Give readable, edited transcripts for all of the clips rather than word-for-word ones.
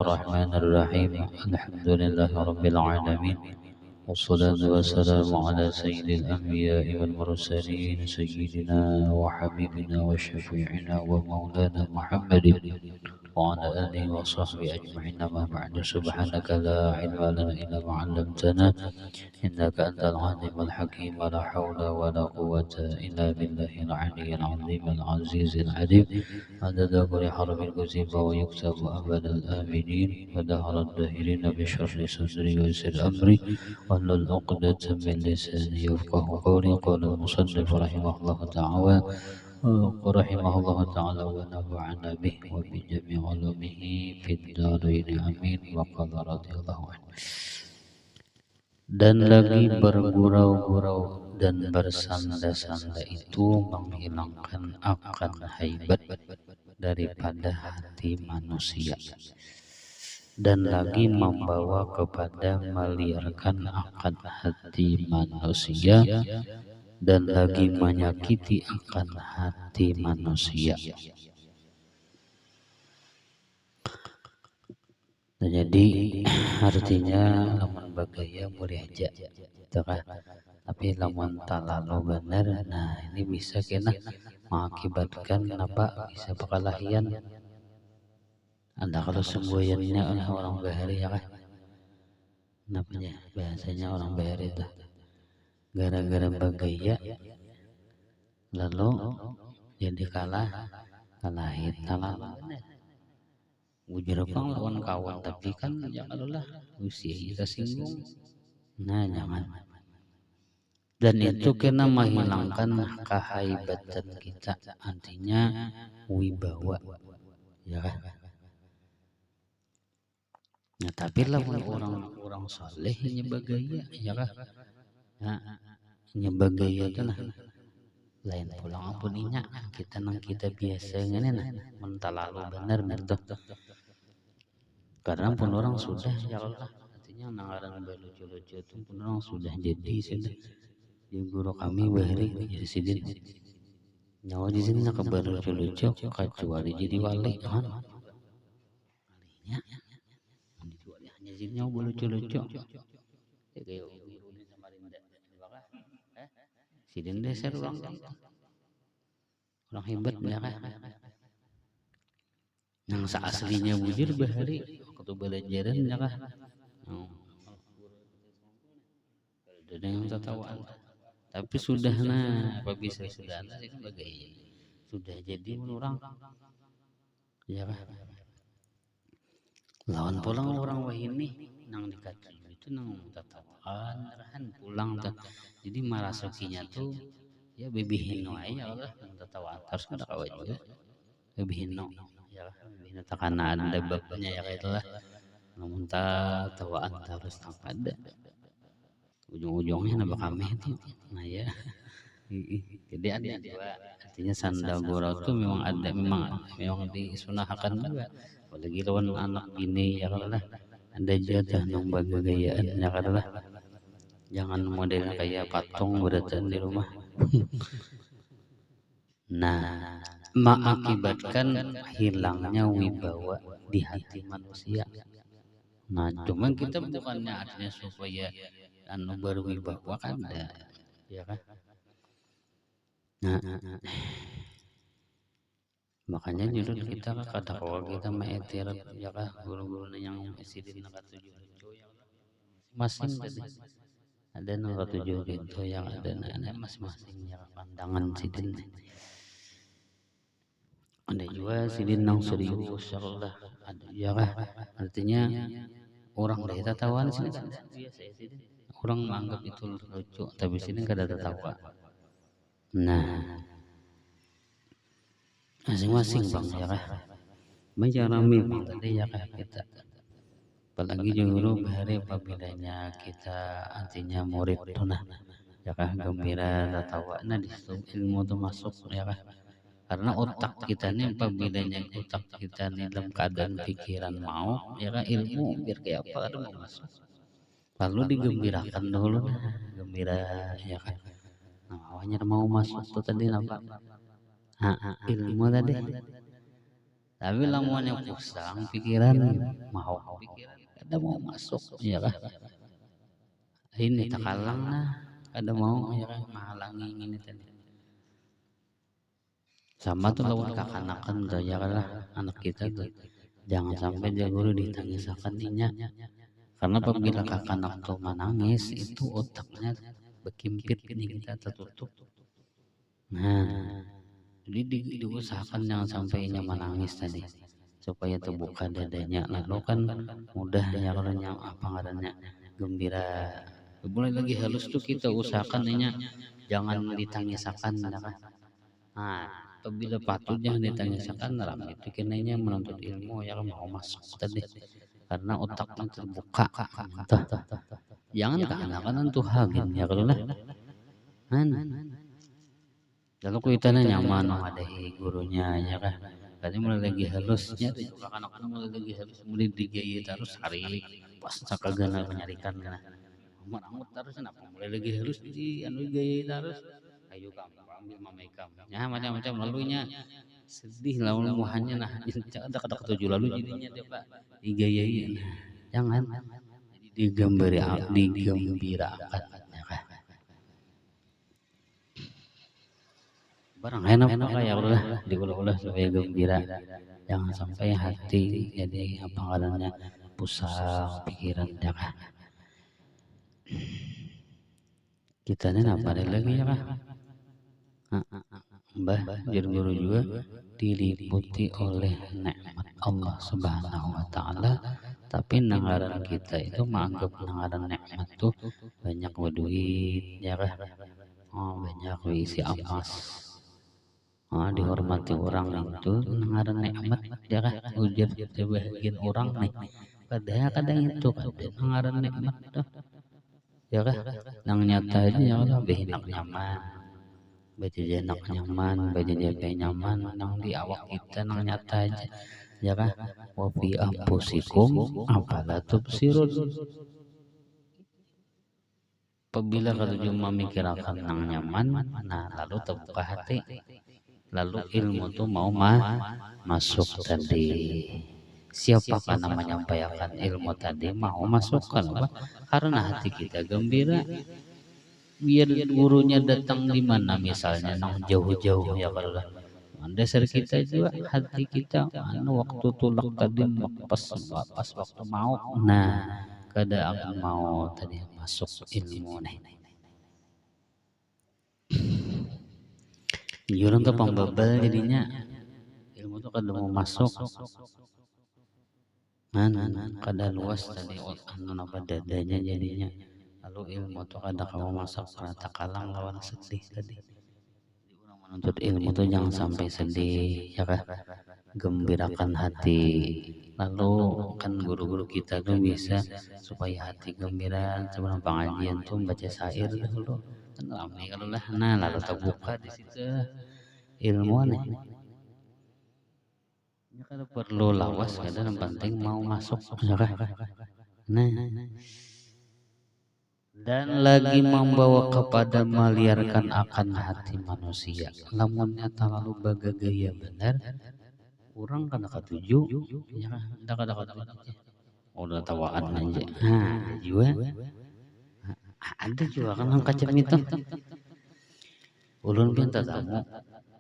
الرحمن الرحيم. الحمد لله رب العالمين، والصلاة والسلام على سيد الأنبياء والمرسلين، سيدنا وحبيبنا وشفيعنا ومولانا محمد وعلى آله وصحبه أجمعين. ما بعد، سبحانك لا علم لنا إلا ما علمتنا إنك أنت العليم الحكيم. ولا حول ولا قوة إلا بالله العلي العظيم العزيز العليم. عدد كل حرف كتب ويكتب أبد الآمنين ودهر الداهرين بشرح صدري ويسر أمري واحلل عقدة من لساني يفقه قولي. قال المصنف رحمه الله تعالى ونفعنا به وبجميع علومه في الدارين آمين. وقال رضي الله عنه. Dan lagi bergurau-gurau dan bersanda-sanda itu menghilangkan akan haibat daripada hati manusia, dan lagi membawa kepada meliarkan akan hati manusia, dan lagi menyakiti akan hati manusia. Nah, jadi artinya lamun bagaya boleh aja, tapi lamun talalu bener, nah ini bisa kena mengakibatkan apa? Bisa perkelahian. Anda kalau semboyannya oleh orang bahari ya kan? Kenapanya? Bahasanya orang bahari itu gara-gara bagaya lalu jadi kalahin talalu bener. Ujar apa lawan kawan, tapi kan janganlah usia kita singgung. Nah jangan. Dan itu kena menghilangkan kehaibatan kita, artinya wibawa, ya kan? Nah tapi lawan orang saleh nyebagaya, ya kan? Nah, nyebagaya itu nah lain pulang ampun inya kita nang kita biasa ngene nah mentalalu bener tuh. Karena pun orang sudah ya Allah, artinya nangaran lucu-lucu itu pun orang sudah jadi sudah. Di guru kami bahari jadi sidin nyawa di sini nak lucu-lucu kecuali jadi wali kan. Walinya hanya jadi nyawa lucu-lucu. Ya kayak biru di Samarinda. Sidin desa orang hebat ya kan. Yang aslinya bujur bahari waktu belajaran ya kan. Ada yang tertawaan. Tapi sudah apa bisa sudah itu bagaimana? Sudah jadi orang ya kan. Lawan pulang orang wah ini nang dikata itu nang tertawaan arahan pulang tuh. Jadi marasukinya tuh ya bebihin wae ya Allah nang tertawaan terus ada kawan juga. Bebihin ya bebihin takana ada babnya ya kayak itulah. Namun tawaan terus tak ada. Ujung-ujungnya nambah kami itu. Nah ya. Jadi ada dua, artinya sandal gurau itu memang ada, memang disunahkan juga. Apalagi lawan anak bini ya kalau lah ada jatah nang bagayaan ya kalau lah. Jangan modelnya kayak patung beratan di rumah. Nah, mengakibatkan hilangnya wibawa di hati manusia. Nah, cuman kita bukannya artinya supaya anu berwibawa kan ada, ya kan? Nah, makanya judul kita kata kalau kita maetir ya kan guru-guru yang sidin nak tujuh itu yang masing ada nak tujuh itu yang ada masing-masing ya pandangan sidin. Ada juga sidin nang serius ya Allah ada ya kan artinya orang dari tatawan sini biasa sidin orang menganggap itu lucu tapi sini enggak ada tertawa. Nah masing-masing bang ya kan banyak rame bang tadi ya kan kita apalagi guru bahari apabila kita artinya murid tuh nah ya kan gembira tertawa nah di situ ilmu itu masuk ya kan karena otak kita ini apabila otak kita ini dalam keadaan pikiran mau ya kan ilmu biar kayak apa ada mau masuk lalu digembirakan dulu nah gembira ya kan nah awalnya mau masuk tuh tadi apa ilmu tadi Tapi lamun yang pusang pikiran mau pikiran kada mau masuk ya kan. Ini takalang nah kada mau ya kan menghalangi ini tadi. Sama tuh lawan kakanakan tuh ya kan lah anak kita tuh. Jangan sampai dia guru ditangisakan inya. Karena apabila kakanak tuh menangis itu otaknya berkimpit ini kita tertutup. Nah, jadi diusahakan jangan sampai inya menangis tadi supaya terbuka dadanya. Lalu kan mudah ya kalau yang apa ngarannya gembira. Mulai lagi halus tuh kita usahakan inya jangan ditangisakan ya kan. Nah, apabila patut jangan ditangisakan dalam itu kenanya menuntut ilmu ya kan mau masuk tadi karena otaknya terbuka. Tuh, jangan keanak-anak tuh hagin ya kalau lah. Lalu kuitannya nyaman mengadahi gurunya ya kan. Tadi mulai lagi halusnya juga anak-anak mulai lagi halus mulai digaya terus hari pas sakagana menyarikan nah. Mangut terus kenapa mulai lagi halus di anu gaya terus. Ayo kamu ambil mamekam. Ya macam-macam lalunya sedih lawan muhannya nah ada kata ketujuh lalu jadinya dia Pak digayai. Jangan digembirakan ya kan. Barang enak kayak udah diulah-ulah supaya gembira. Jangan sampai hati jadi apa ngarannya pusing pikiran ya kan. Kita ini apa lagi ya kan. Mbah jadi guru juga diliputi oleh nikmat Allah Subhanahu wa taala, tapi nangaran kita itu menganggap nangaran nikmat tuh banyak duit ya kan. Oh, banyak isi amas. Dihormati orang itu nangaran nikmat ya kan ujar sebagian orang nih kadang itu kan nangaran nikmat tuh ya kan nang nyata aja ya kan lebih enak nyaman baju enak nyaman baju jabai nyaman nang di awak kita nang nyata aja ya kan wa fi anfusikum afala tubsirun. Apabila kalau cuma mikirkan nang nyaman nah lalu terbuka hati lalu ilmu tuh mau masuk tadi. Siapakah nama menyampaikan ilmu tadi mau masukkan apa? Karena hati kita gembira. Biar gurunya datang di mana misalnya nang jauh-jauh ya kalau dasar kita juga hati kita anu waktu tulak tadi pas waktu mau nah kada aku mau tadi masuk ilmu nih. Jurang tuh pembebel jadinya ilmu tuh kada mau masuk kada luas tadi anu apa dadanya jadinya lalu ilmu tuh kada kamu masuk rata kalang lawan sedih tadi. Orang menuntut ilmu tuh jangan sampai sedih ya kan gembirakan hati lalu kan guru-guru kita tuh bisa supaya hati gembira sebelum pengajian tuh baca syair dulu kan ramai kalau lah nah lalu terbuka di situ ilmu nih. Ya kada perlu lawas kada yang penting mau masuk ya kan. Nah dan lagi membawa kepada meliarkan akan hati manusia. Lamunnya terlalu bagagaya benar, orang kada ketuju, ya kada ketuju. Udah tawaan aja. Nah, ada juga kan yang kacem itu. Ulun pinta tamu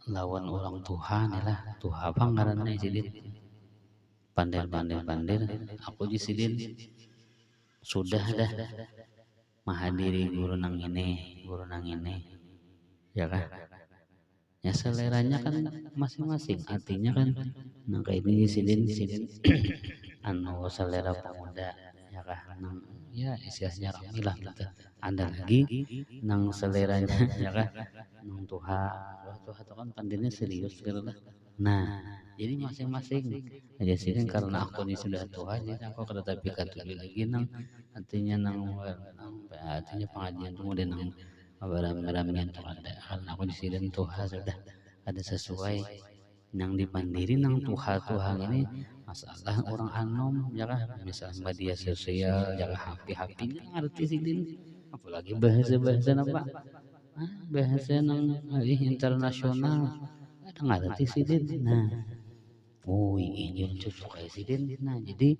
lawan orang Tuhan lah, Tuhan pangarannya sidin. Pandir, aku di sidin sudah dah menghadiri guru nang ini ya kan ya seleranya kan masing-masing artinya kan nang kayak ini sidin anu selera pemuda ya kan nang ya istilahnya rame lah gitu ada lagi nang seleranya ya kan nang Tuhan itu kan pandirnya serius gitu lah. Nah jadi masing-masing aja sih karena aku ini sudah tua jadi aku kada tapi katuli lagi nang artinya nang artinya pengajian itu kemudian nang barang-barang tuh ada karena aku di sini Tuhan sudah ada sesuai nang dipandiri nang Tuhan ini masalah orang anom ya kan misalnya media sosial jangan happy ngerti sih apalagi bahasa apa bahasa nang internasional ada ngerti sih nah oh ini cocok presiden. Nah jadi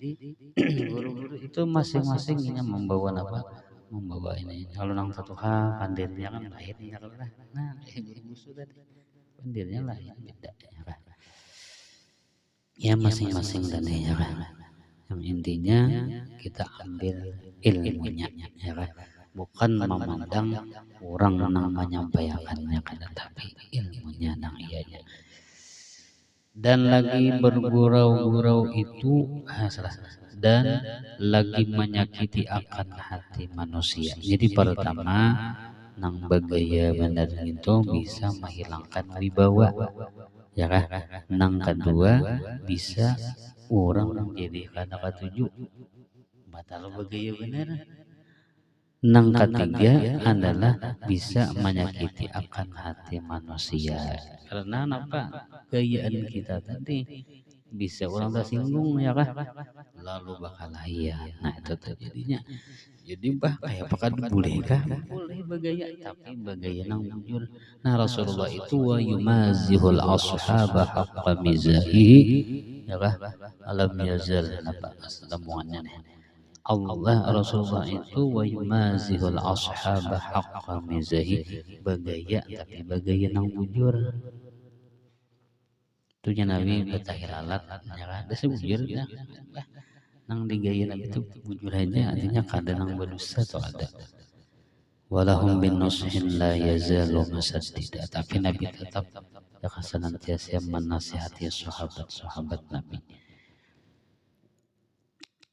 guru-guru itu masing-masingnya membawa apa, membawa ini kalau nang satu hal pandirnya kan lain ya kalau lah. Nah guru musuh tadi pandirnya lain beda ya kan, ya masing-masing dan ya kan, yang intinya kita ambil ilmunya ya kan, bukan memandang orang nang menyampaikannya kan, tetapi ilmunya nang ianya. Dan lagi bergurau-gurau itu salah, dan lagi menyakiti akan hati manusia. Jadi pertama nang bagaya benar itu bisa menghilangkan wibawa ya kan. Nang kedua bisa orang menjadi kata ketujuh batal bagaya benar. Nang ketiga adalah bisa menyakiti akan hati manusia. Karena apa? Gayaan kita tadi bisa orang tersinggung ya kan? Lalu bakal iya. Nah itu terjadinya. Jadi bah kayak apakah boleh kah? Boleh bagaya, tapi bagaya nang jujur. Nah Rasulullah itu wa yumazihul ashaba haqqa mizahihi ya kan? Alam yazal apa sambungannya nih. Allah Rasulullah itu wa yumazihul ashaba haqqa mizahi, bagaya tapi bagaya nang bujur. Itu Nabi betahir alat ya kan, ada sebujur ya. Nang digaya Nabi itu bujur aja, artinya kada nang berdosa atau ada. Walahum bin nushin la yazalu musaddida, tapi Nabi tetap akan senantiasa menasihati sahabat-sahabat Nabi.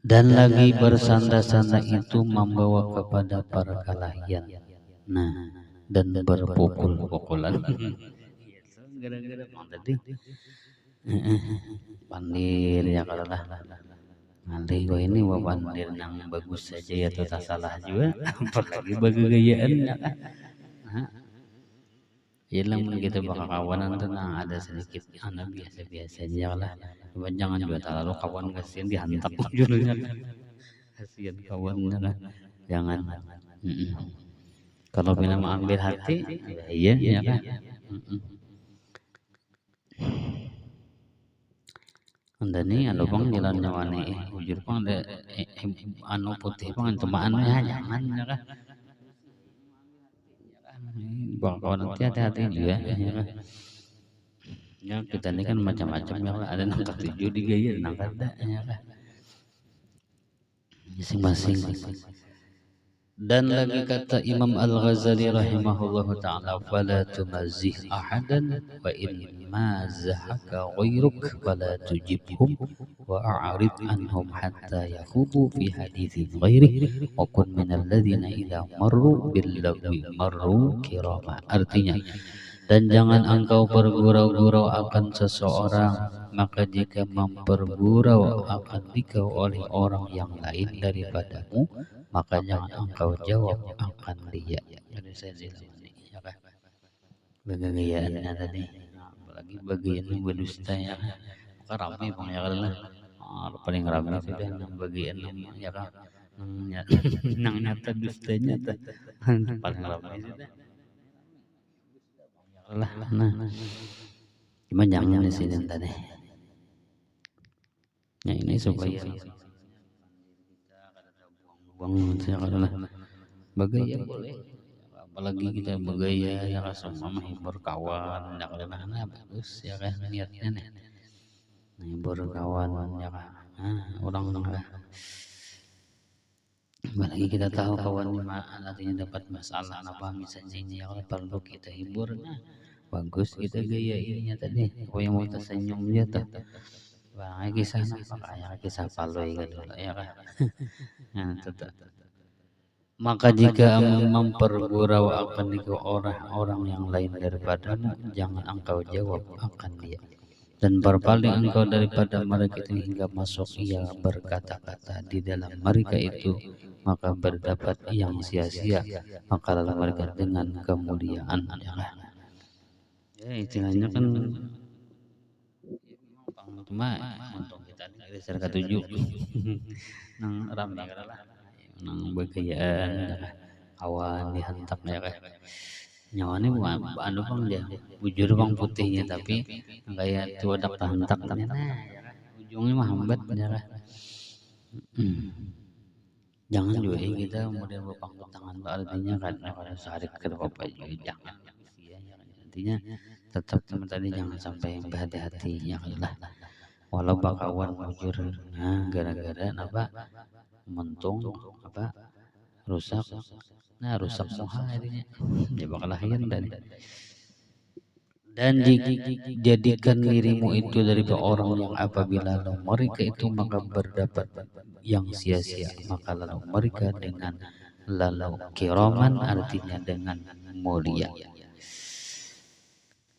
Dan lagi bersanda-sanda itu membawa kepada perkelahian. Nah, dan berpukul-pukulan. Gara-gara tadi pandir ya kalau lah. Nanti gua ini bawa pandir yang bagus saja ya tuh tak salah juga. Apalagi bagayaan ya kan. Ya lamun kita bakal kawanan tuh nah ada sedikit anak biasa-biasa aja lah. Jangan juga terlalu kawan kasihan dihantam judulnya. Kasihan kawannya lah. Jangan. Kalau bila mau ambil hati, ya iya ya kan. Andani anu bang jalan nyawani ujur pang ada anu putih pang cuma anu ya jangan ya kan. Bang kawan nanti hati-hati juga ya kan. Ya kita ini kan macam-macam ya kan, ada nang ketujuh digaya nang kada ya kan. Masing-masing. Dan lagi kata Imam Al-Ghazali rahimahullahu ta'ala, fala tumazzih ahadan wa in mazahaka ghairuk fala tujibhum wa a'rid anhum hatta yakhudu fi hadithin ghairi wa kun minal ladhina idha marru bil lagwi marru kirama. Artinya, dan jangan engkau bergurau-gurau akan seseorang, maka jika mempergurau akan dikau oleh orang yang lain daripadamu, maka jangan engkau jawab akan dia. Bagaiannya tadi, apalagi bagian berdusta ya, maka ramai bang ya kan, paling ramai sudah yang bagian ya kan, nang nyata dustanya paling ramai sudah. Lah, nah, cuma jangan di sini tadi. Ya ini supaya buang lah. Bagaya boleh, apalagi kita bagaya ya kan sama menghibur kawan, ya kan nah bagus ya kan niatnya nih, menghibur kawan ya kan, orang lah. Apalagi kita tahu kawan nantinya dapat masalah apa misalnya ini ya perlu kita hibur, nah bagus kita gaya ininya tadi, apa yang mau tersenyum dia tuh, bang kisah apa kayak kisah paloi gitu ya kan, nah tetap. Maka jika mempergurau akan orang yang lain daripadamu, jangan engkau jawab akan dia. Dan berpaling engkau daripada mereka itu hingga masuk ia berkata-kata di dalam mereka itu, maka berdapat yang sia-sia, maka lalu mereka dengan kemuliaan. Ya istilahnya kan cuma untuk kita ini serka tujuh nang ramai lah nang bagayaan kawan dihantam ya kan. nyawane anu bang dia bujur bang putihnya tapi kayak tuadak tahantak nah ujungnya mah hambat ya kan. Jangan juga kita kemudian berpangku tangan artinya kan kalau sehari ke bapak juga jangan intinya tetap teman tadi jangan sampai berhati-hati ya lah walau bakawan bujur nah gara-gara apa mentung apa rusak nah rusak semua akhirnya dia bakal lahir dan jadikan dirimu itu dari orang yang apabila lalu mereka itu maka berdapat yang sia-sia maka lalu mereka dengan lalu kiraman artinya dengan mulia.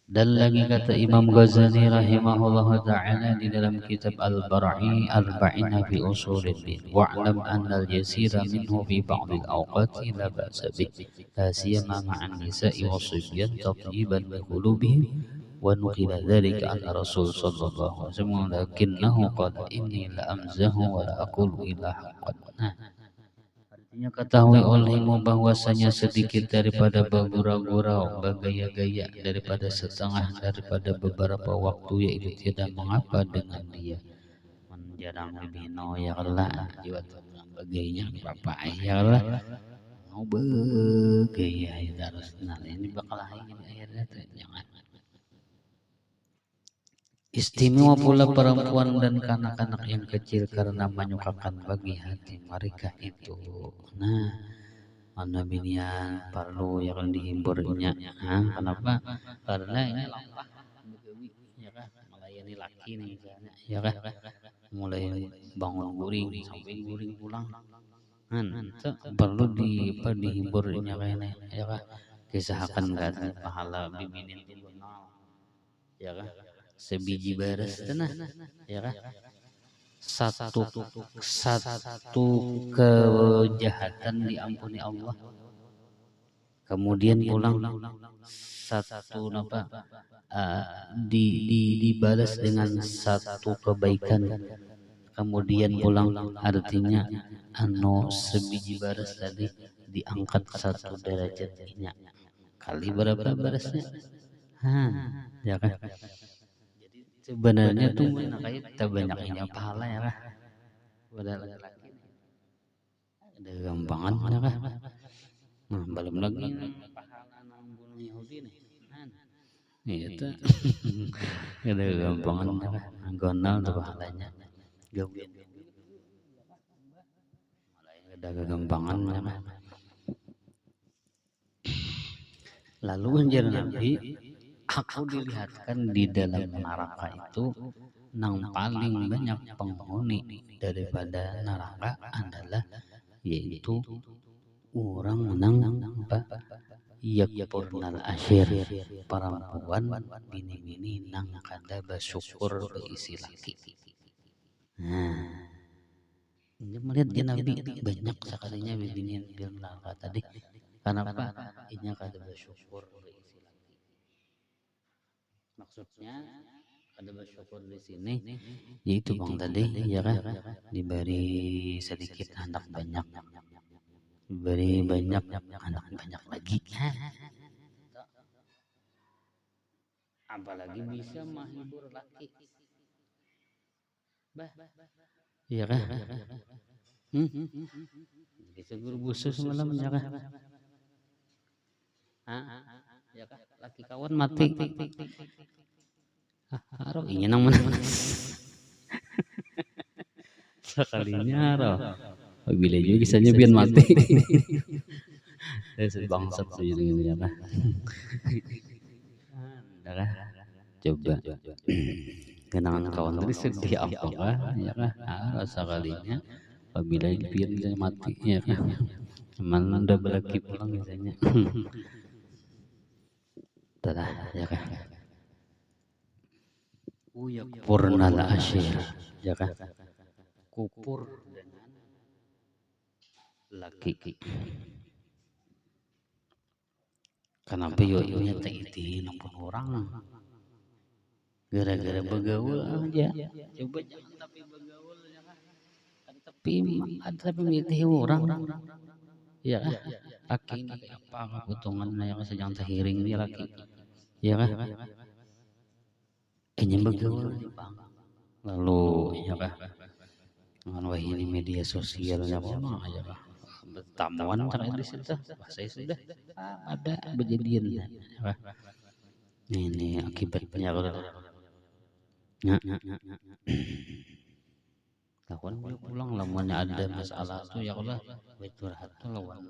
Dan lagi kata Imam Ghazali rahimahullah ta'ala di dalam kitab Al-Bar'i Arba'ina fi Usuluddin wa'lam anna al-yasira minhu fi ba'dil awqati la ba'sa bih la siyama ma'an nisa'i wa sibyan tatyiban li qulubihim wa nuqila dhalika anna Rasul sallallahu alaihi wasallam lakinnahu qala inni la amzahu wa la aqulu illa haqqan. Artinya ketahui olehmu bahwasanya sedikit daripada bergurau-gurau bergaya-gaya daripada setengah daripada beberapa waktu yaitu tidak mengapa dengan dia menjarang bibino ya Allah jiwa bagainya bapak ya Allah mau bergaya harus nah ini bakal akhirnya jangan. Istimewa pula perempuan dan kanak-kanak yang kecil karena menyukakan bagi hati mereka itu. Nah, anda binian perlu yang dihiburnya. Nah, kenapa? Karena ini lampah ya kan, melayani laki nih misalnya, ya kan, mulai bangun guring sampai guring pulang. Perlu dihiburnya kayaknya, ya kan, kisahkan kan pahala bibinin itu ya kan. Sebiji beres tenah ya kan satu kejahatan diampuni Allah kemudian pulang satu apa dibalas dengan satu kebaikan kemudian pulang artinya anu sebiji beres tadi diangkat satu derajatnya kali berapa beresnya ya kan. Sebenarnya tuh kita banyaknya pahala ya kah? Pada laki-laki ada gampangan ya kah? Nah, belum lagi pahala nanggung Yahudi nih. Itu ada gampangan ya kah? Gonal tuh pahalanya. Gawin. Ada gampangan ya kah? Lalu anjir Nabi aku dilihatkan di dalam neraka itu yang paling banyak penghuni daripada neraka adalah yaitu orang menang apa yakpurnal asyir perempuan bini-bini nang kada bersyukur berisi laki. Nah ini melihat dia Nabi banyak sekalinya bini di neraka tadi kenapa ini kada bersyukur berisi laki. Maksudnya ada bersyukur di sini yaitu bang tadi ya kan diberi sedikit anak banyak diberi banyak anak banyak lagi apalagi bisa menghibur laki iya kan bisa guru busus semalam ya kan ya kan laki kawan mati haro ingin nang mana sekalinya haro bila juga kisahnya biar mati saya bangsat saja dengan ya kan coba kenangan kawan tadi sedih apa ya kan rasa kalinya apabila biar bisa mati ya kan mana udah berlaki pulang misalnya telah ya kan purnal asyir ya kan kupur dengan laki kenapa yoyonya tak itihin ampun orang gara-gara begaul aja coba jangan tapi begaul ya kan tapi milih orang ya kan laki ini apa kebutuhannya yang sedang terhiring dia laki, ya kan? Nyembek gaul Bang. Lalu ya kan? Wah ini media sosialnya mah ya kan? Tamuan terakhir di situ, saya sudah ada kejadian ya kan? Ini akibatnya kalau kawan dia pulang lamunnya ada masalah tuh ya Allah curhat tuh lawan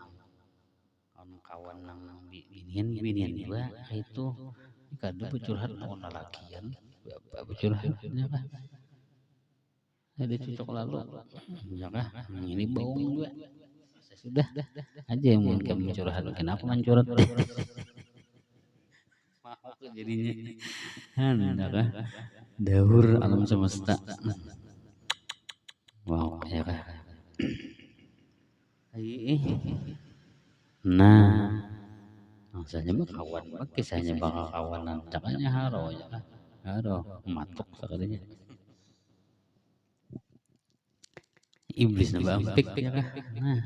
kawan nang binian juga itu kado curhat lawan lalakian bapak curhatnya kan ada cocok lalu ya kan ini bohong juga sudah aja yang mungkin kamu curhat kenapa mencurhat mau jadinya anda kan daur alam semesta. Wow, ya kan. Nah, maksudnya mah kawan, mah kisahnya bakal kawanan, cakanya haro ya kan, haro, matuk sekalinya. Iblis nambah ampik ya kan. Nah,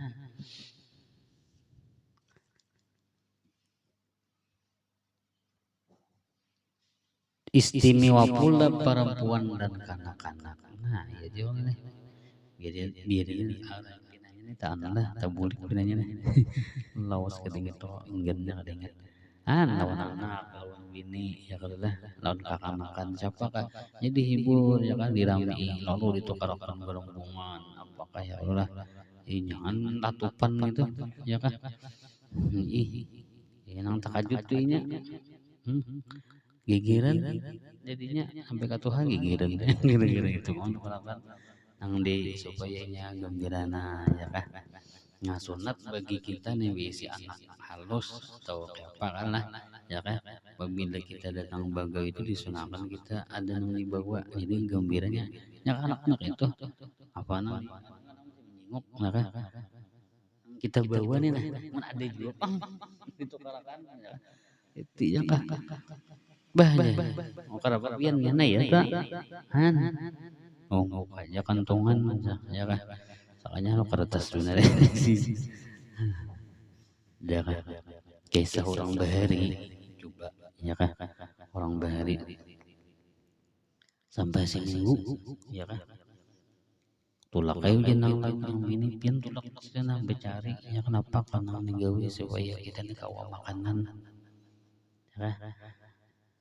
istimewa pula perempuan dan kanak-kanak. Nah, ya jangan nih. Biar ini tanah tabulik pinanya nih. Lawas kedinget toh enggannya kedinget. Lawan anak, lawan bini ya kalau lah, lawan kakak makan siapa kak? Jadi hibur ya kan dirami lalu ditukarkan gerombolan apakah ya Allah jangan latupan gitu ya kan? Ih, nang takajut tuh nya. Gigiran jadinya sampai ke Tuhan gigiran gara-gara itu kan nang di supaya nya gembirana ya kan nah sunat bagi kita nih bisi anak halus atau apa kan lah ya kan apabila kita datang bagai itu disunahkan kita ada yang dibawa jadi gembiranya ya anak-anak itu apa namanya nyingok ya kan kita bawa nih nah ada juga itu karakan itu ya kan bahnya mau karapan pian ya tak han oh aja kantongan ya kan soalnya lo kertas sebenarnya sih ya kan kisah orang bahari coba ya kan orang bahari sampai seminggu ya kan tulak kayu jenang ini pian tulak jenang becari ya kenapa karena menggawi supaya kita nih kawa makanan ya kan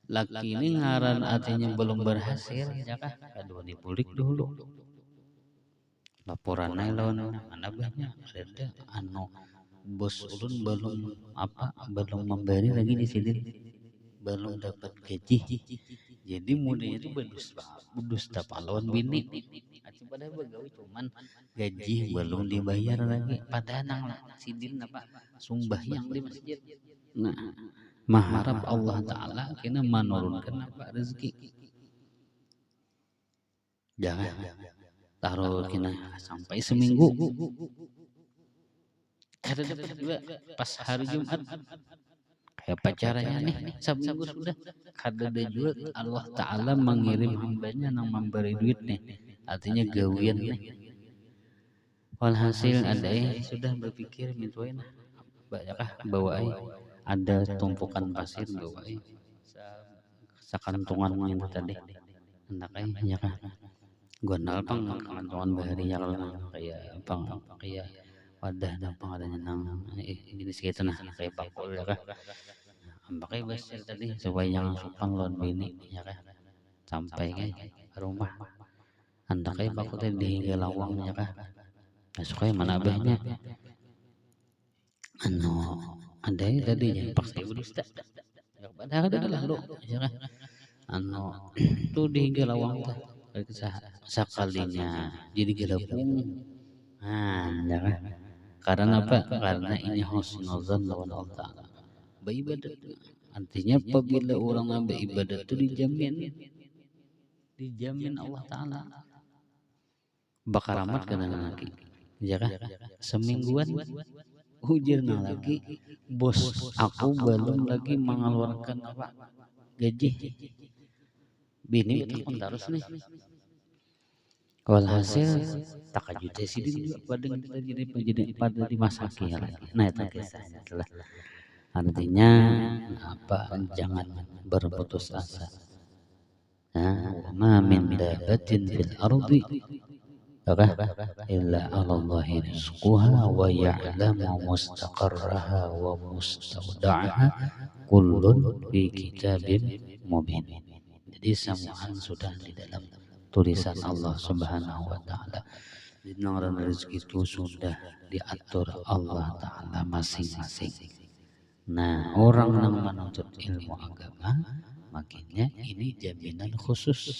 laki ini ngaran artinya belum berhasil ya kan aduh dipulik dulu laporan lawan mana banyak ada anu bos ulun belum belum memberi lagi di sini belum dapat gaji jadi mudanya itu berdusta pahlawan bini padahal begawi cuman gaji belum dibayar lagi padahal nang sidin apa sumbahyang di masjid nah mengharap Allah Ta'ala kena menurunkan apa rezeki jangan taruh kena sampai seminggu kada dapat juga pas hari Jumat kayak pacaranya nih seminggu sudah kada ada juga Allah Ta'ala mengirim hambanya yang memberi duit nih artinya gawian nih walhasil ada sudah berpikir mintuin banyakkah bawa ada tumpukan pasir bawa sakantungan itu tadi anaknya kan gondal pang kantongan bahari ya kalau kayak pang kayak wadah dan pengadanya nang jenis gitu nah kayak bakul ya kan pakai besel tadi supaya jangan sukan lawan bini ya kan sampai ke rumah anda kayak bakul tadi di lawang ya kan suka mana abahnya anu ada tadi yang paksa berdusta padahal ada lalu ya kan anu tuh di lawang tuh sekalinya jadi gelapung ya kan karena apa karena ini husnuzan lawan Allah Ta'ala beribadat artinya apabila orang nambah ibadat itu dijamin Allah Ta'ala bakal rahmat kena lagi ya kan semingguan hujan lagi bos aku belum lagi mengeluarkan apa gaji bini itu terus nih Walhasil takajud sidin juga pada dimasaki lagi. Nah itu kisahnya adalah artinya apa, jangan berputus asa. Ma min dabatin fil ardi illa 'ala Allahi rizquha wa ya'lamu mustaqarraha wa mustawda'aha kullun fi kitabim mubin. Jadi semuanya sudah di dalam tulisan Allah Subhanahu wa taala. Dinaran rezeki itu sudah diatur Allah taala masing-masing. Nah, orang yang menuntut ilmu agama makanya ini jaminan khusus.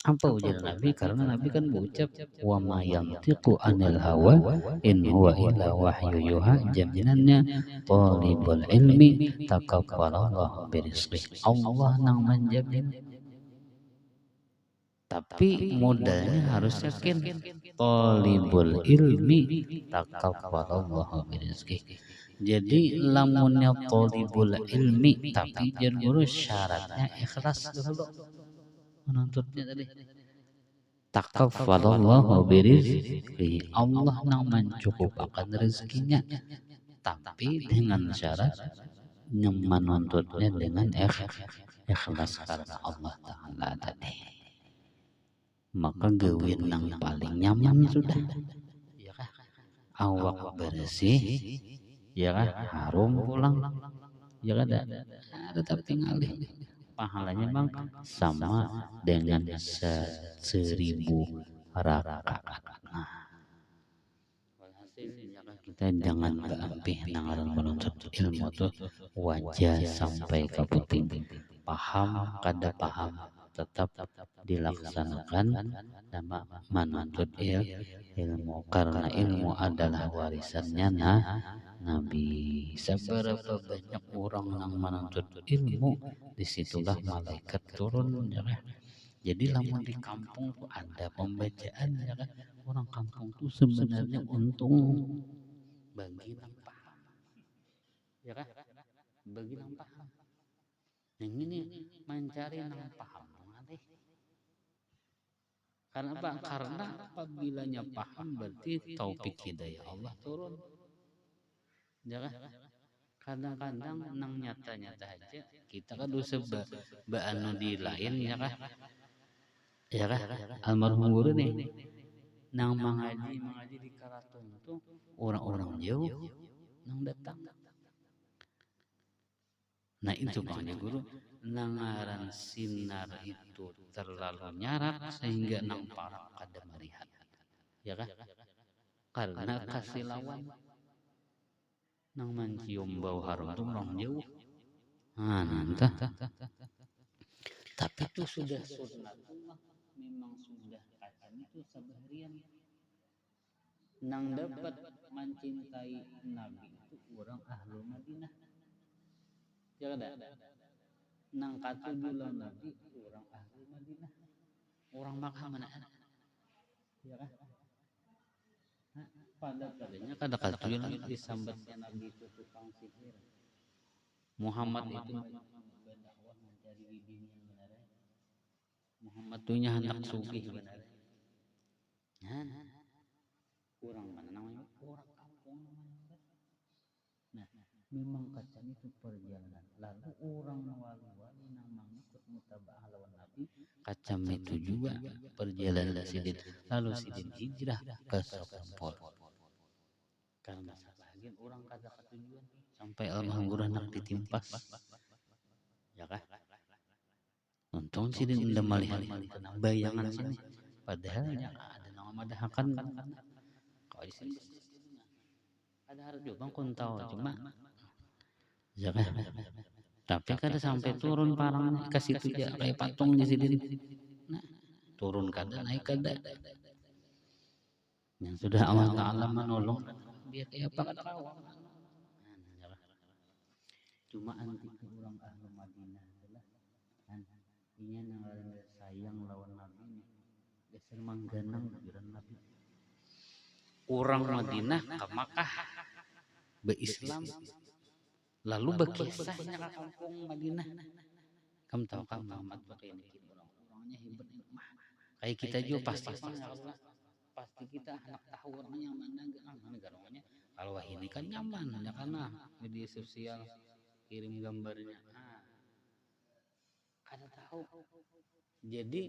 Apa ujar Nabi? Karena Nabi kan berucap wa ma yantiqu anil hawa in huwa illa wahyu yuha. Jaminannya talibul ilmi takabbalallahu birizqih. Allah yang menjamin. Tapi modalnya harus yakin. Talibul ilmi takabbalallahu birizqih. Jadi lamunnya talibul ilmi tapi jangan guru syaratnya ikhlas dulu menuntutnya tadi. Takaffalallahu birizqi. Allah yang mencukupkan rezekinya. Tapi dengan syarat yang menuntutnya dengan ikhlas karena Allah Ta'ala tadi. Maka gawin yang paling nyaman sudah. Ya kan? Awak bersih. Ya kan? Harum pulang. Ya kan? Tetap tinggal pahalanya bang sama dengan 1000 rakaat. Nah, kita jangan beampih nangaran menuntut ilmu tuh wajah sampai ke puting. Paham kada paham tetap dilaksanakan nama menuntut ilmu karena ilmu adalah warisannya Nabi. Seberapa banyak orang yang menuntut ilmu, disitulah malaikat turun ya kan. Jadi lamun di kampung tuh ada pembacaan ya kan. Orang kampung tuh sebenarnya untung bagi yang paham. Ya kan? Bagi yang paham. Yang ini mencari yang paham. Karena apa? Karena apabilanya paham berarti taufik hidayah Allah turun. Ya kan? Kadang-kadang nang nyata-nyata aja kita kan dosa anu di lain ya kan? Ya kan? Almarhum guru nih nang mengaji di Karaton itu orang-orang jauh nang datang. Nah itu makanya guru nangaran sinar itu terlalu nyarak sehingga nang parah kada melihat. Ya kan? Karena kasih lawan nang mencium bau harum itu orang jauh. Nah, nanti. Tapi itu sudah sunnatullah, memang sudah kacang itu seharian. Nang dapat mencintai Nabi itu orang ahlu Madinah. Ya ada. Nang katujulah Nabi orang ahlu Madinah. Orang Makkah mana? Ya kan? Pada-padanya kada katujulah disambatnya Nabi itu tukang sihir. Muhammad itu berdakwah mencari ibunya benar. Muhammad tuhnya anak sugih benar. Nah, kurang mana namanya? Orang kampung namanya. Nah, memang kacang itu perjalanan. Lalu orang wali-wali nang mengikut mutaba'ah lawan Nabi, kacang itu juga perjalanan sidin. Lalu sidin hijrah ke Sokempol. Karena sebagian orang kada ketujuan sampai almarhum guru anak ditimpas. Ya kan? Untung sidin indah melihat bayangan sini. Padahal ya ada nama madahakan. Kalau di sini ada harus juga kun tahu cuma ya kan. Tapi kada sampai turun parang ke situ aja kayak patung di sidin. Nah, turun kada naik kada. Yang sudah Allah Ta'ala menolong biar kayak apa kada tahu. Cuma anti orang ahlu Madinah adalah inya nang sayang lawan Nabi ini. Geser mangganang biran Nabi. Orang Madinah ke Makkah berislam lalu berkisahnya ke kampung Madinah. Kamu tahu kan Muhammad pakai ini orang-orangnya hebat mah Kayak kita juga pasti pasti kita anak tahunnya yang mana garongannya kalau ini kan nyaman ya karena media sosial kirim gambarnya. Nah, kada tahu. Jadi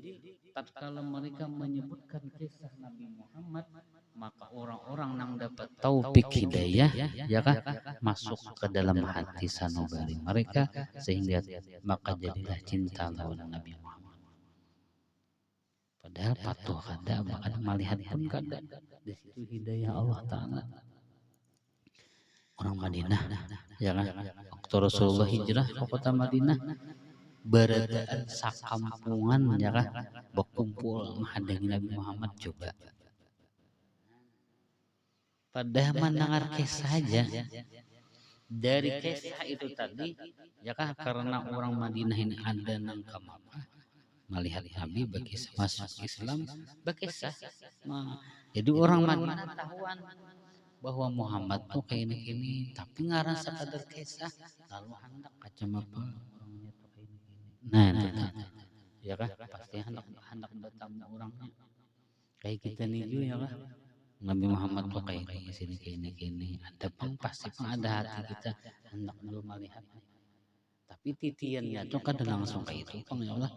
tatkala mereka menyebutkan kisah Nabi Muhammad, maka orang-orang yang dapat taufik hidayah ya kan masuk ke dalam hati sanubari mereka sehingga maka jadilah cinta lawan Nabi Muhammad. Padahal patuh kada, bahkan melihat pun kada. Di situ hidayah Allah Ta'ala. Orang Madinah ya kan waktu Rasulullah hijrah ke kota Madinah beradaan sakampungan ya kan berkumpul menghadang Nabi Muhammad juga. Padahal mendengar kisah saja dari kisah itu tadi ya kan karena orang Madinah ini ada nang kamapa melihat Nabi berkisah masuk Islam berkisah. Nah, jadi orang Madinah tahuan bahwa Muhammad tuh kayak ini tapi ngarang sekadar kisah lalu hendak kacamata orangnya tuh kayak ini. Nah, itu ya kan pasti hendak bertemu orangnya kayak kita nih juga ya kan Nabi Muhammad tuh kayak sini kayak ini ada pang pasti pang ada hati kita hendak belum melihat tapi titiannya tuh kan langsung kayak itu pang ya Allah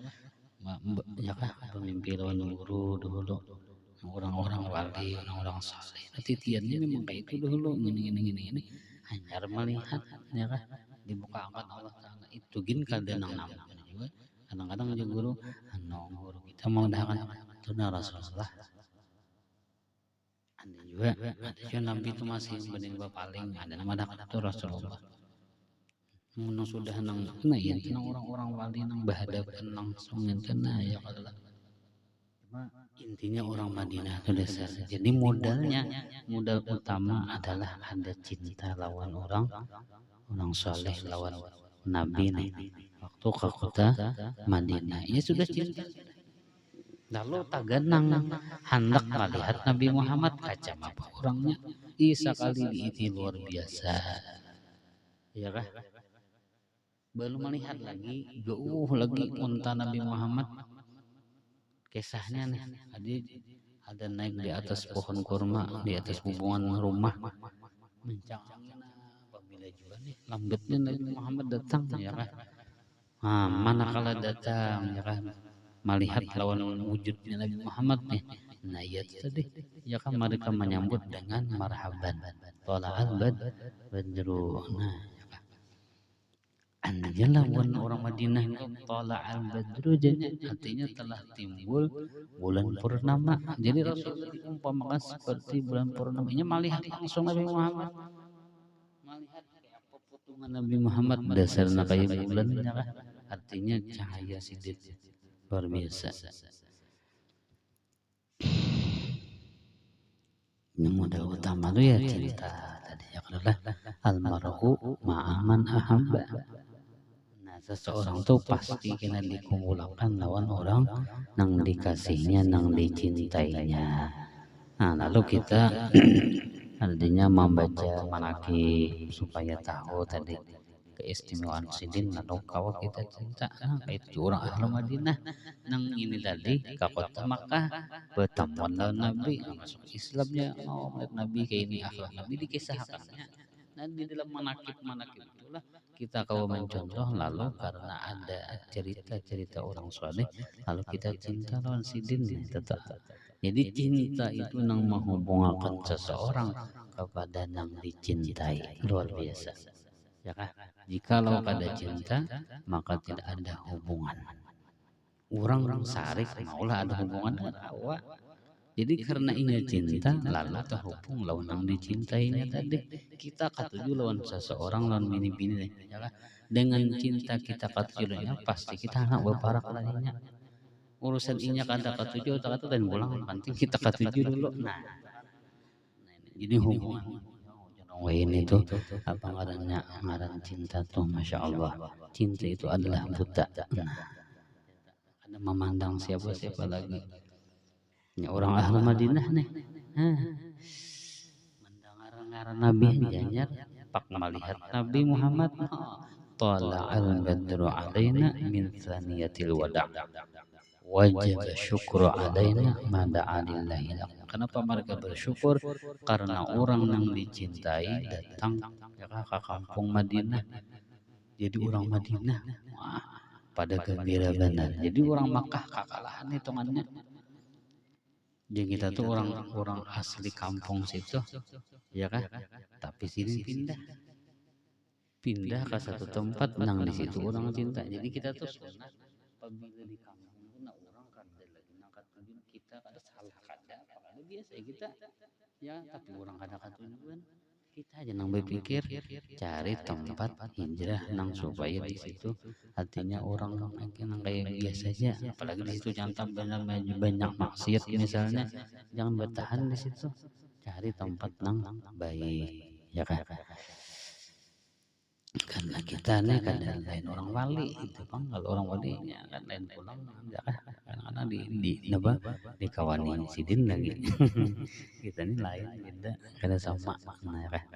ya kan pemimpin lawan guru dulu orang-orang wali orang-orang saleh titiannya memang kayak itu dulu ini hanya melihat ya kan dibukakan Allah Ta'ala itu gin kadang namanya juga kadang-kadang aja guru kita mau dahakan itu Rasulullah ada juga Nabi itu masih bening paling ada nama dahakan itu Rasulullah menang sudah nang nah ya nang orang-orang wali nang berhadapan langsung nah ya kalau intinya orang Madinah itu dasar. Jadi modal utama adalah ada cinta lawan orang soleh lawan Nabi nih. Waktu ke kota Madinah, ya sudah cinta. Lalu taganang hendak melihat Nabi Muhammad kacam apa orangnya. Isa kali diiti luar biasa. Ya kah? Belum melihat lagi, jauh lagi unta Nabi Muhammad. Kisahnya nih, ada naik di atas pohon kurma, di atas hubungan rumah, mencang angin apabila juga nih lambatnya Nabi Muhammad datang ya kan, manakala datang ya kan, melihat lawan wujudnya Nabi Muhammad nih, nah ya tadi ya kan mereka menyambut dengan marhaban, tola'al badru, nah anjalah orang Madinah tola'al badru artinya telah timbul bulan purnama. Jadi Rasulullah diumpamakan seperti bulan purnamanya melihat langsung Nabi Muhammad. Melihat kayak apa potongan Nabi Muhammad dasarnya kayak bulan ya kan. Artinya cahaya sidik luar biasa. Yang modal utama itu ya cinta tadi ya adalah almarhu ma'aman ahabba. Seseorang tuh pasti kena dikumpulkan lawan orang nang dikasihnya, nang dicintainya. Nah, lalu kita artinya membaca manakib supaya tahu tadi keistimewaan sidin lalu kalau kita cinta itu orang ahlu Madinah nang ini tadi ke kota Makkah bertemu lawan Nabi masuk Islamnya melihat Nabi kayak ini akhlak Nabi dikisahkannya. Nah di dalam manakib itulah kita kalau mencontoh lalu karena ada cerita-cerita orang soleh lalu kita cinta lawan sidin tetap. Jadi cinta itu nang menghubungkan seseorang kepada nang dicintai luar biasa. Ya kan? Jikalau ada cinta maka tidak ada hubungan. Orang sarik maulah ada hubungan dengan awak. Jadi karena ini cinta lalu terhubung lawan yang dicintainya tadi. Kita katuju lawan seseorang lawan bini-bini ya kan? Dengan cinta kita katujunya pasti kita anak berparak larinya. Urusan inya kada katuju atau kata dan pulang penting kita katuju dulu. Nah jadi hubungan ini tuh apa ngaran cinta tuh masya Allah. Cinta itu adalah buta. Nah, ada memandang siapa lagi. Ya, orang ahli Madinah nih, mendengar Nabi Janyar, pak melihat Nabi Muhammad, tala'al badru alaina min thaniyatil wada'. wajib syukru alaina ma da'a lillahi lakum. Kenapa mereka bersyukur? Karena orang yang dicintai datang ya ke kampung Madinah. Jadi orang Madinah wah, pada gembira benar. Jadi orang Makkah kakalahan hitungannya. Jadi kita tuh orang asli kampung situ, ya kan? Tapi sini pindah ke satu tempat, nang di situ orang cinta. Jadi kita tuh sunat apabila di kampung tuh nah orang kada lagi nangkat tujuan kita kada salah kada biasa kita ya, tapi orang kada katujuan kita aja nang berpikir cari tempat hijrah nang supaya di situ artinya orang nang kayak biasa aja, apalagi di situ jangan banyak maksiat misalnya, jangan bertahan di situ, cari tempat nang baik ya kan. Karena kita nih kadang lain orang wali itu bang, kalau orang walinya kan lain pulang ya kan, kadang-kadang di apa di kawanin sidin lagi kita ini lain beda kada sama makna ya kan.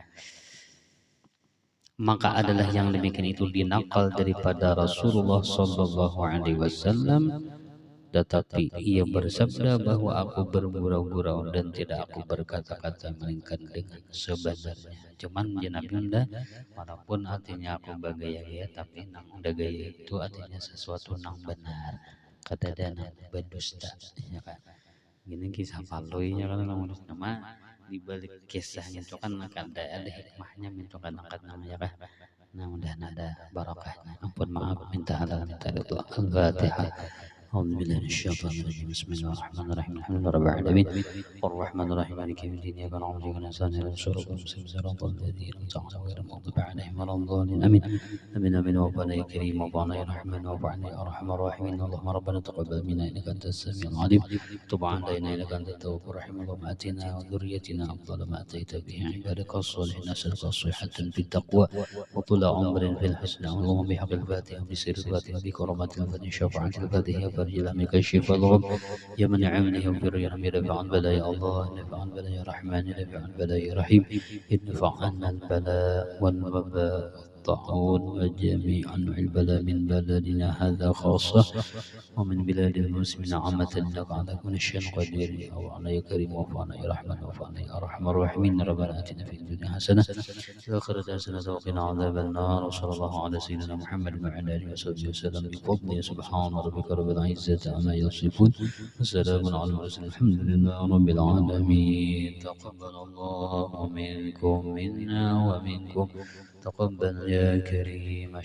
Maka adalah yang demikian itu dinakal daripada Rasulullah Sallallahu Alaihi Wasallam, tetapi ia bersabda bahwa aku bergurau-gurau dan tidak aku berkata-kata melainkan dengan sebenarnya. Cuman Nabi Unda walaupun artinya aku bergaya-gaya, tapi nang udah gaya itu artinya sesuatu nang benar, kata dia nang berdusta ya kan. Gini kisah paloynya kan nang nama di balik kisahnya itu kan ada hikmahnya, minta kadang-kadang ya kan. Nah mudah ada barokahnya. Ampun maaf minta halal minta ridha. Al-Fatihah. أعوذ بالله من الشيطان الرجيم بسم الله الرحمن الرحيم الحمد لله رب العالمين الرحمن الرحيم مالك يوم الدين إياك نعبد وإياك نستعين اهدنا الصراط المستقيم صراط الذين أنعمت عليهم غير المغضوب عليهم ولا الضالين آمين آمين آمين وفقنا يا كريم وفقنا يا رحمن وفقنا يا أرحم الراحمين اللهم ربنا تقبل منا إنك أنت السميع العليم تب علينا إنك أنت التواب الرحيم اللهم آتنا وذريتنا أفضل ما أتيت به عبادك الصالحين نسألك الصحة في التقوى وطول عمر في الحسنى اللهم بحق الفاتحة وبسر الفاتحة بكرامة الفاتحة شفاعة الفاتحة فرج لهم كشف الغم يا من عمله وبر يا رب يرفع عن بلاء يا الله، يرفع عن بلاء يا رحمن، يرفع عن بلاء يا رحيم، ادفع عنا البلاء والوباء والطاعون وجميع انواع البلاء من بلدنا هذا خاصة ومن بلاد المسلمين عامة انك على كل شيء قدير يا الله يا كريم وفعنا يا رحمن وفعنا يا ارحم الراحمين ربنا اتنا في الدنيا حسنة في الآخرة حسنة وقنا عذاب النار وصلى الله على سيدنا محمد وعلى آله وصحبه وسلم بفضله سبحان ربك رب العزة عما يصفون وسلام على المرسلين الحمد لله رب العالمين. تقبل الله منكم منا ومنكم تقبل يا كريم.